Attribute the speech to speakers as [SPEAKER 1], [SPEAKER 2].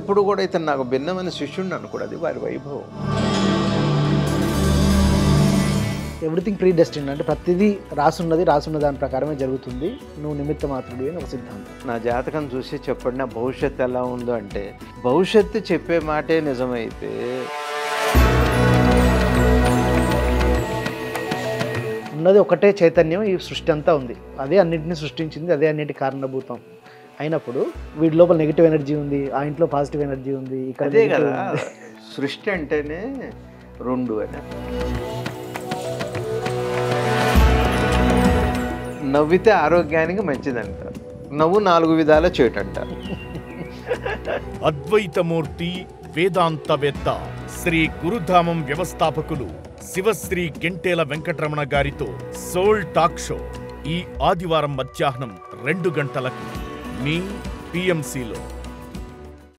[SPEAKER 1] ఎప్పుడు కూడా ఇతను నాకు భిన్నమైన శిష్యుడిని అనుకోడు, అది వారి వైభవం.
[SPEAKER 2] ఎవ్రీథింగ్ ప్రీ డెస్టిన్డ్ అంటే ప్రతిదీ రాసున్న దాని ప్రకారమే జరుగుతుంది, నువ్వు నిమిత్త మాత్రుడు అని ఒక సిద్ధాంతం.
[SPEAKER 1] నా జాతకం చూసి చెప్పండి నా భవిష్యత్తు ఎలా ఉందో అంటే, భవిష్యత్తు చెప్పే మాటే నిజమైతే
[SPEAKER 2] ఉన్నది ఒకటే చైతన్యం, ఈ సృష్టి అంతా ఉంది, అదే అన్నింటినీ సృష్టించింది, అదే అన్నిటి కారణభూతం అయినప్పుడు వీడి లోపల నెగిటివ్ ఎనర్జీ ఉంది, ఆ ఇంట్లో పాజిటివ్ ఎనర్జీ ఉంది, ఇక్కడ
[SPEAKER 1] అదే కదా సృష్టి అంటేనే రెండు అని. నవ్వితే ఆరోగ్యానికి మంచిదంట, నవ్వు 4 విధాల చేటంట.
[SPEAKER 3] అద్వైతమూర్తి వేదాంతవేత్త శ్రీ గురుధామం వ్యవస్థాపకులు శివశ్రీ గెంటేల వెంకటరమణ గారితో సోల్ టాక్ షో ఈ ఆదివారం మధ్యాహ్నం 2 గంటలకు మీ PMCలో.